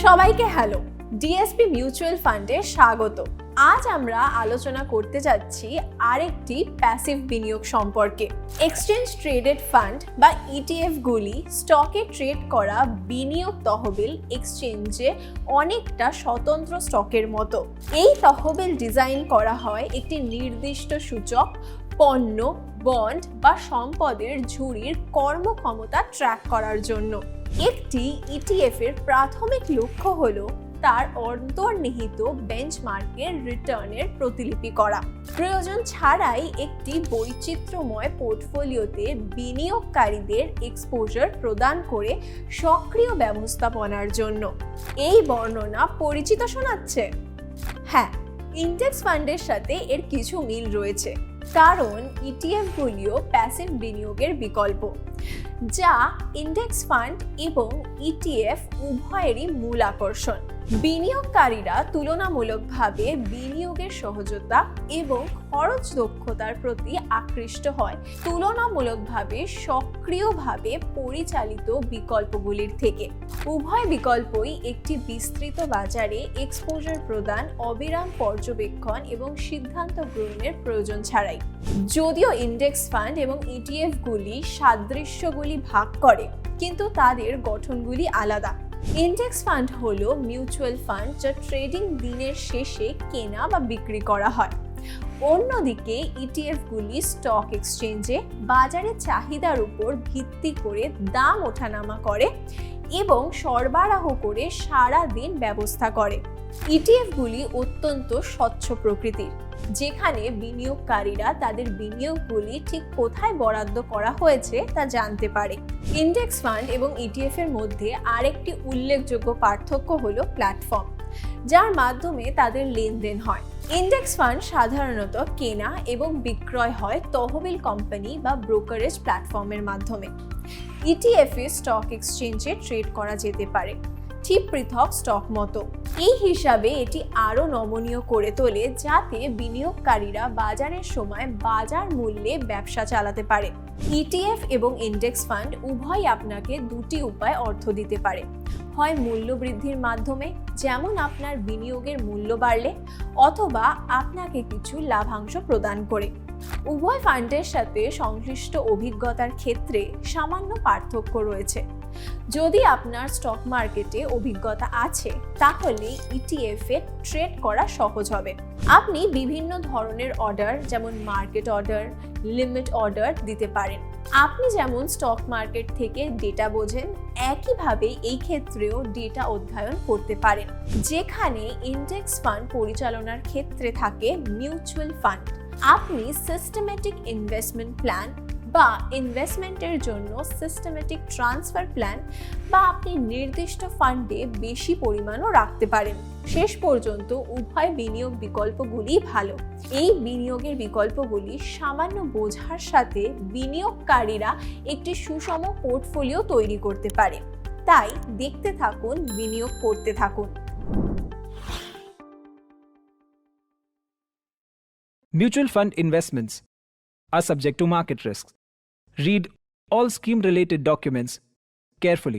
সবাইকে hello, DSP mutual ফান্ডে স্বাগত। আজ আমরা আলোচনা করতে যাচ্ছি আরেকটি প্যাসিভ বিনিয়োগ সম্পর্কে। এক্সচেঞ্জ ট্রেডেড ফান্ড বা ইটিএফ গুলি স্টকে ট্রেড করা বিনিয়োগ তহবিল এক্সচেঞ্জে অনেকটা স্বতন্ত্র স্টকের মতো। এই তহবিল ডিজাইন করা হয় একটি নির্দিষ্ট সূচক, পণ্য, বন্ড বা সম্পদের ঝুড়ির কর্মক্ষমতা ট্র্যাক করার জন্য। একটি ইটিএফ এর প্রাথমিক লক্ষ্য হলো তার অন্তর্নিহিত বেঞ্চমার্কের রিটার্নের প্রতিলিপি করা। প্রয়োজন ছাড়াই একটি বৈচিত্র্যময় পোর্টফোলিওতে বিনিয়োগকারীদের এক্সপোজার প্রদান করে সক্রিয় ব্যবস্থাপনার জন্য। এই বর্ণনা পরিচিত শোনাচ্ছে? হ্যাঁ, ইন্ডেক্স ফান্ডের সাথে এর কিছু মিল রয়েছে, কারণ ইটিএফগুলিও প্যাসিভ বিনিয়োগের বিকল্প, যা ইন্ডেক্স ফান্ড এবং ইটিএফ উভয়েরই মূল আকর্ষণ। বিনিয়োগকারীরা তুলনামূলকভাবে বিনিয়োগের সহজতা এবং খরচ দক্ষতার প্রতি আকৃষ্ট হয় তুলনামূলকভাবে সক্রিয়ভাবে পরিচালিত বিকল্পগুলির থেকে। উভয় বিকল্পই একটি বিস্তৃত বাজারে এক্সপোজার প্রদান, অবিরাম পর্যবেক্ষণ এবং সিদ্ধান্ত গ্রহণের প্রয়োজন ছাড়াই। যদিও ইন্ডেক্স ফান্ড এবং ইটিএফগুলি সাদৃশ্যগুলি ভাগ করে, কিন্তু তাদের গঠনগুলি আলাদা। ইন্ডেক্স ফান্ড হলো মিউচুয়াল ফান্ড যা ট্রেডিং দিনের শেষে কেনা বা বিক্রি করা হয়। অন্যদিকে ইটিএফগুলি স্টক এক্সচেঞ্জে বাজারের চাহিদার উপর ভিত্তি করে দাম ওঠানামা করে এবং সরবরাহ করে সারা দিন ব্যবস্থা করে। ইটিএফগুলি অত্যন্ত স্বচ্ছ প্রকৃতির, যেখানে বিনিয়োগকারীরা তাদের বিনিয়োগগুলি ঠিক কোথায় বরাদ্দ করা হয়েছে তা জানতে পারে। ইন্ডেক্স ফান্ড এবং ইটিএফ এর মধ্যে আরেকটি উল্লেখযোগ্য পার্থক্য হলো প্ল্যাটফর্ম, যার মাধ্যমে তাদের লেনদেন হয়। ইন্ডেক্স ফান্ড সাধারণত কেনা এবং বিক্রয় হয় তহবিল কোম্পানি বা ব্রোকারেজ প্ল্যাটফর্মের মাধ্যমে। ইটিএফ এ স্টক এক্সচেঞ্জে ট্রেড করা যেতে পারে, ঠিক পৃথক স্টক মতো। এই হিসাবে এটি আরও নমনীয় করে তোলে, যাতে বিনিয়োগকারীরা বাজারের সময় বাজার মূল্যে ব্যবসা চালাতে পারে। ইটিএফ এবং ইন্ডেক্স ফান্ড উভয়ই আপনাকে দুটি উপায়ে অর্থ দিতে পারে, হয় মূল্য বৃদ্ধির মাধ্যমে, যেমন আপনার বিনিয়োগের মূল্য বাড়লে, অথবা আপনাকে কিছু লাভাংশ প্রদান করে। উভয় ফান্ডের সাথে সংশ্লিষ্ট অভিজ্ঞতার ক্ষেত্রে সামান্য পার্থক্য রয়েছে। যদি আপনার স্টক মার্কেটে অভিজ্ঞতা আছে, তাহলে ইটিএফ এ ট্রেড করা সহজ হবে। আপনি বিভিন্ন ধরনের অর্ডার, যেমন মার্কেট অর্ডার, লিমিট অর্ডার দিতে পারেন। আপনি যেমন স্টক মার্কেট থেকে ডেটা বোঝেন, একইভাবে এই ক্ষেত্রেও ডেটা অধ্যয়ন করতে পারেন। যেখানে ইন্ডেক্স ফান্ড পরিচালনার ক্ষেত্রে থাকে মিউচুয়াল ফান্ড, আপনি সিস্টেমেটিক ইনভেস্টমেন্ট প্ল্যান বা ইনভেস্টমেন্টের জন্য সিস্টেমেটিক ট্রান্সফার প্ল্যান বা আপনি নির্দিষ্ট ফান্ডে বেশি পরিমাণও রাখতে পারেন। শেষ পর্যন্ত উভয় বিনিয়োগ বিকল্পগুলি ভালো। এই বিনিয়োগের বিকল্পগুলি সামান্য বোঝার সাথে বিনিয়োগকারীরা একটি সুষম পোর্টফোলিও তৈরি করতে পারে। তাই দেখতে থাকুন, বিনিয়োগ করতে থাকুন। Mutual fund investments are subject to market risks. Read all scheme-related documents carefully.